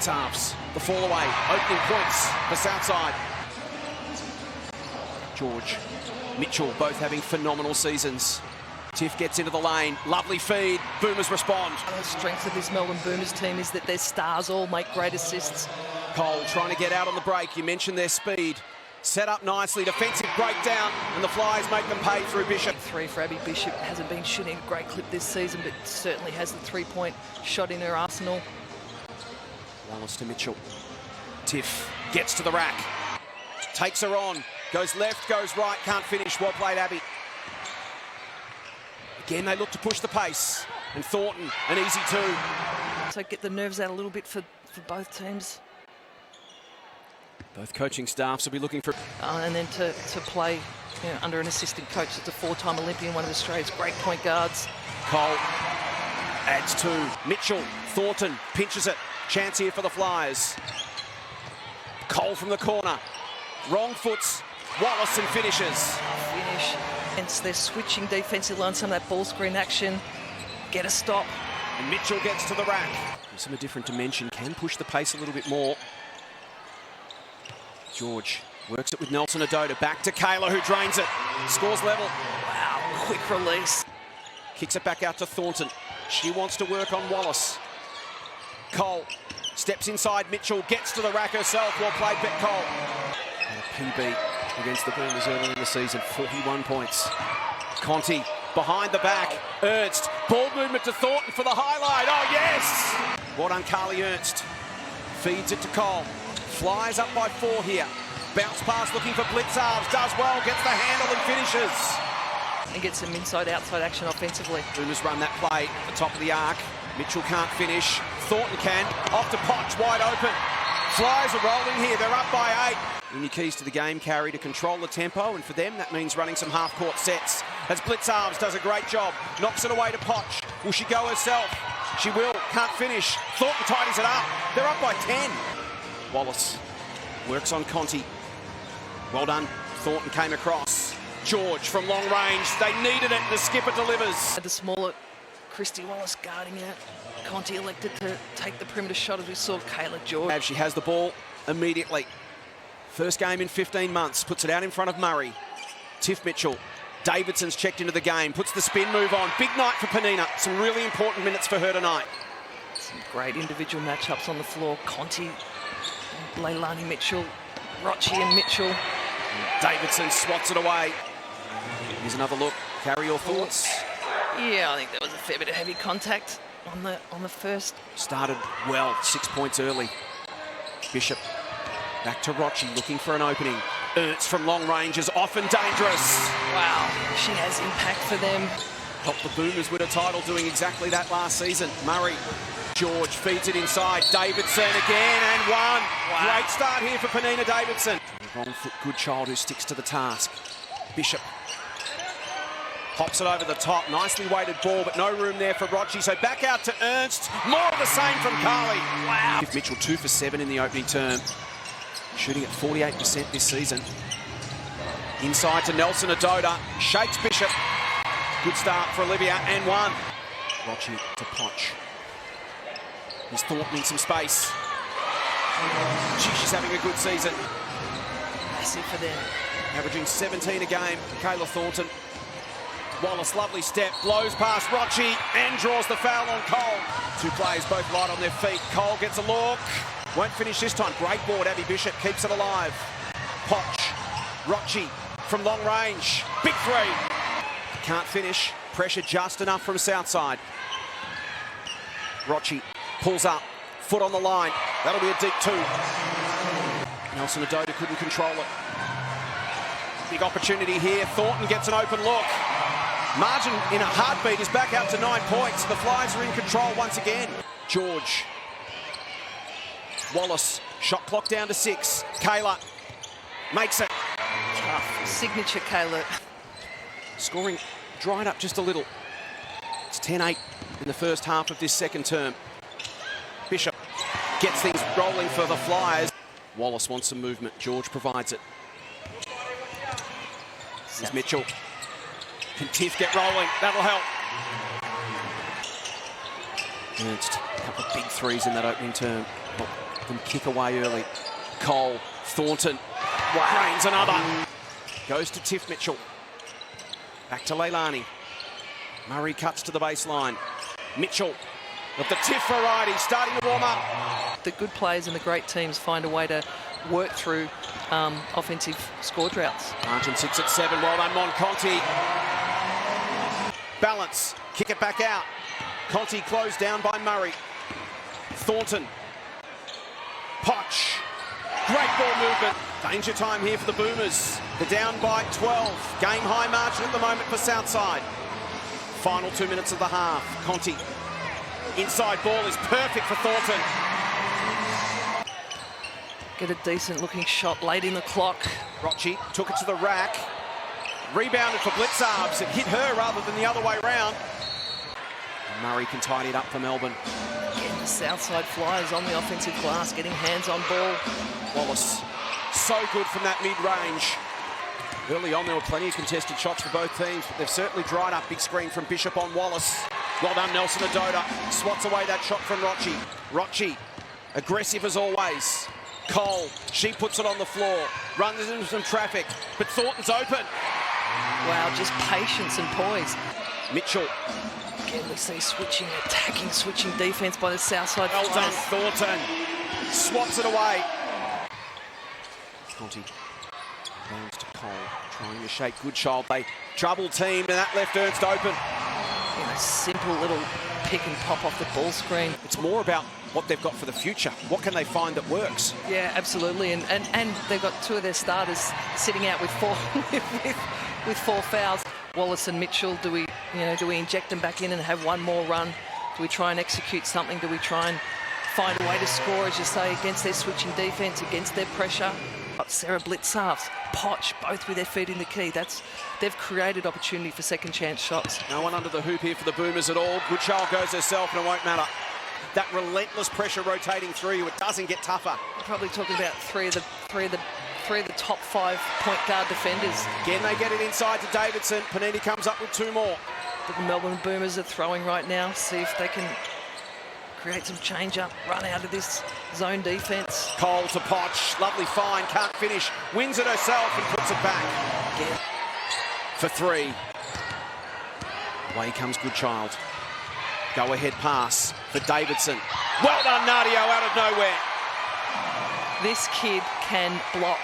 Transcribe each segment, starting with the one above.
Blitz halves, the fall away, opening points for Southside. George, Mitchell, both having phenomenal seasons. Tiff gets into the lane, lovely feed, Boomers respond. The strength of this Melbourne Boomers team is that their stars all make great assists. Cole trying to get out on the break, you mentioned their speed. Set up nicely, defensive breakdown, and the Flyers make them pay through Bishop. 3 for Abby Bishop. Hasn't been shooting a great clip this season, but certainly has the 3-point shot in her arsenal. Wallace to Mitchell. Tiff gets to the rack, takes her on, goes left, goes right, can't finish. Well played, Abby. Again, they look to push the pace, and Thornton, an easy 2. So get the nerves out a little bit for both teams. Both coaching staffs will be looking for... And then to play under an assistant coach that's a 4-time Olympian, one of Australia's great point guards. Cole adds 2. Mitchell, Thornton pinches it. Chance here for the Flyers. Cole from the corner. Wrong foots. Wallace and finishes. Finish. And they're switching defensively on some of that ball screen action. Get a stop. And Mitchell gets to the rack. From a different dimension, can push the pace a little bit more. George works it with Nelson Adota. Back to Kayla, who drains it. Scores level. Wow, quick release. Kicks it back out to Thornton. She wants to work on Wallace. Cole steps inside Mitchell, gets to the rack herself. Well played, Bet Cole. And a PB against the Boomers earlier in the season, 41 points. Conti behind the back. Ernst, ball movement to Thornton for the highlight. Oh, yes! Well done, Carly Ernst. Feeds it to Cole. Flies up by 4 here. Bounce pass looking for blitz halves. Does well, gets the handle and finishes. And gets some inside-outside action offensively. Boomers run that play at the top of the arc. Mitchell can't finish. Thornton can. Off to Potch, wide open. Flyers are rolling here. They're up by 8. Any keys to the game, Carey, to control the tempo, and for them that means running some half-court sets. As Blitz Arms does a great job. Knocks it away to Potch. Will she go herself? She will. Can't finish. Thornton tidies it up. They're up by 10. Wallace works on Conti. Well done. Thornton came across. George from long range. They needed it. The skipper delivers. The smaller Christy Wallace guarding out. Conti elected to take the perimeter shot as we saw Kayla George. She has the ball immediately. First game in 15 months. Puts it out in front of Murray. Tiff Mitchell. Davidson's checked into the game. Puts the spin move on. Big night for Penina. Some really important minutes for her tonight. Some great individual matchups on the floor. Conti, Leilani Mitchell, Rochi and Mitchell. Davidson swats it away. Here's another look. Carry your thoughts. Yeah, I think there was a fair bit of heavy contact on the first. Started well, 6 points early. Bishop back to Rochi, looking for an opening. Ernst from long range is often dangerous. Wow, she has impact for them. Helped the Boomers win a title doing exactly that last season. Murray, George feeds it inside. Davidson again and 1. Wow. Great start here for Penina Davidson. Wrong foot, good child who sticks to the task. Bishop pops it over the top. Nicely weighted ball, but no room there for Rochi. So back out to Ernst. More of the same from Carly. Wow. Mitchell 2 for 7 in the opening term. Shooting at 48% this season. Inside to Nelson Adota. Shakes Bishop. Good start for Olivia and 1. Rochi to Potch. He's Thornton in some space. She's having a good season. Massive for them. Averaging 17 a game. Kayla Thornton. Wallace, lovely step, blows past Rochi and draws the foul on Cole. 2 players both light on their feet. Cole gets a look. Won't finish this time. Great board. Abby Bishop keeps it alive. Potch. Rochi from long range. Big 3. Can't finish. Pressure just enough from Southside. Rochi pulls up. Foot on the line. That'll be a deep 2. Nelson Adota couldn't control it. Big opportunity here. Thornton gets an open look. Margin in a heartbeat is back out to 9 points. The Flyers are in control once again. George. Wallace. Shot clock down to 6. Kayla makes it. Tough signature, Kayla. Scoring dried up just a little. It's 10-8 in the first half of this second term. Bishop gets things rolling for the Flyers. Wallace wants some movement. George provides it. This is Mitchell. Can Tiff get rolling? That'll help. Ernst, a couple of big 3s in that opening term. Them kick away early. Cole, Thornton, drains another. Goes to Tiff Mitchell. Back to Leilani. Murray cuts to the baseline. Mitchell of the Tiff variety starting to warm up. The good players and the great teams find a way to work through offensive score droughts. Martin sits at 7. Well done, Conti. Balance. Kick it back out. Conti closed down by Murray. Thornton. Potch. Great ball movement. Danger time here for the Boomers. They're down by 12. Game high margin at the moment for Southside. Final 2 minutes of the half. Conti. Inside ball is perfect for Thornton. Get a decent looking shot late in the clock. Rochi took it to the rack. Rebounded for Blitzarves. It hit her rather than the other way round. Murray can tidy it up for Melbourne. Again, the Southside Flyers on the offensive glass, getting hands on ball. Wallace, so good from that mid-range. Early on, there were plenty of contested shots for both teams, but they've certainly dried up. Big screen from Bishop on Wallace. Well done, Nelson Adoda. Swats away that shot from Rochi. Rochi, aggressive as always. Cole, she puts it on the floor. Runs into some traffic, but Thornton's open. Wow, just patience and poise. Mitchell. Again, we see switching defence by the Southside Well Flyers. done, Thornton. Swats it away. Conti. Bounce to Cole. Trying to shake Goodchild. They trouble team, and that left Ernst open. You know, simple little pick and pop off the ball screen. It's more about what they've got for the future. What can they find that works? Yeah, absolutely. And they've got two of their starters sitting out with four with 4 fouls. Wallace and Mitchell, do we inject them back in and have one more run? Do we try and execute something? Do we try and find a way to score, as you say, against their switching defence, against their pressure? But Sarah Blitzarves, Potch, both with their feet in the key. They've created opportunity for second chance shots. No one under the hoop here for the Boomers at all. Goodchild goes herself and it won't matter. That relentless pressure rotating through you, it doesn't get tougher. We're probably talking about three of the top 5 point guard defenders. Again, they get it inside to Davidson. Panini comes up with 2 more. The Melbourne Boomers are throwing right now. See if they can create some change up, run out of this zone defence. Cole to Potch. Lovely find, can't finish. Wins it herself and puts it back. Again. For 3. Away comes Goodchild. Go ahead pass for Davidson. Well done, Nadio, out of nowhere. This kid can block.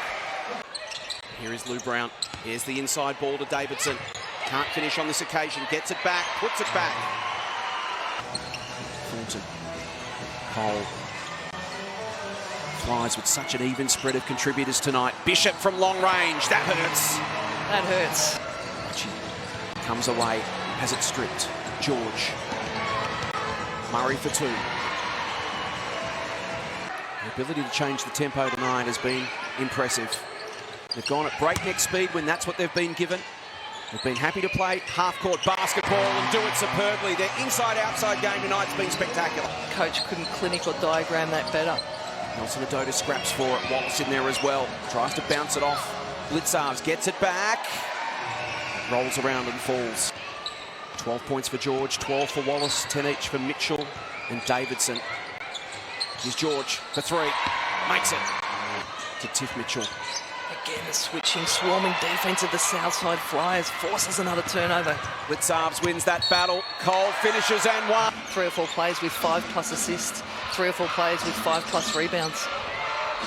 Here is Lou Brown. Here's the inside ball to Davidson. Can't finish on this occasion. Gets it back, puts it back. Thornton. Cole. Flies with such an even spread of contributors tonight. Bishop from long range. That hurts. That hurts. She comes away, has it stripped. George. Murray for 2. The ability to change the tempo tonight has been impressive. They've gone at breakneck speed when that's what they've been given. They've been happy to play half-court basketball and do it superbly. Their inside-outside game tonight's been spectacular. Coach couldn't clinic or diagram that better. Nelson Adoda scraps for it. Wallace in there as well. Tries to bounce it off. Blitzarves gets it back. Rolls around and falls. 12 points for George, 12 for Wallace, 10 each for Mitchell and Davidson. Here's George for 3. Makes it to Tiff Mitchell. Again, the switching, swarming defence of the Southside Flyers forces another turnover. Blitzarves wins that battle. Cole finishes and 1. 3 or 4 players with 5+ assists. 3 or 4 players with 5+ rebounds.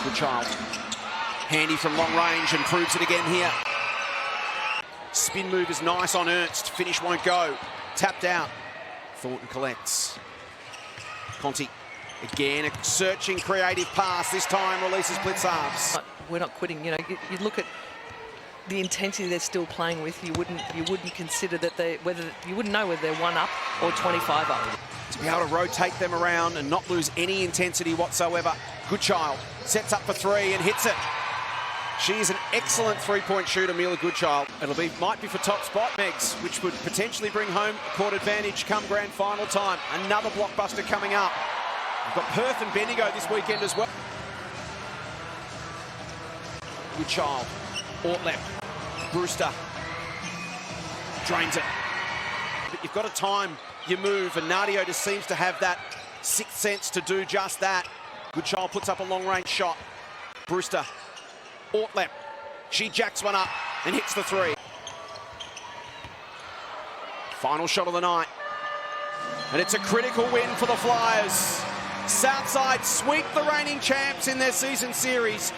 Goodchild. Handy from long range and proves it again here. Spin move is nice on Ernst. Finish won't go. Tapped out. Thornton collects. Conti. Again, a searching, creative pass. This time releases Blitzarves. We're not quitting. You know, you look at the intensity they're still playing with. You wouldn't consider that you wouldn't know whether they're 1 up or 25 up. To be able to rotate them around and not lose any intensity whatsoever. Goodchild sets up for 3 and hits it. She is an excellent 3-point shooter, Mila Goodchild. Might be for top spot, Megs, which would potentially bring home a court advantage come grand final time. Another blockbuster coming up. We've got Perth and Bendigo this weekend as well. Goodchild, Ortlep, Brewster, drains it. But you've got to time your move, and Nadio just seems to have that 6th sense to do just that. Goodchild puts up a long-range shot. Brewster, Ortlep, she jacks one up and hits the three. Final shot of the night. And it's a critical win for the Flyers. Southside sweep the reigning champs in their season series.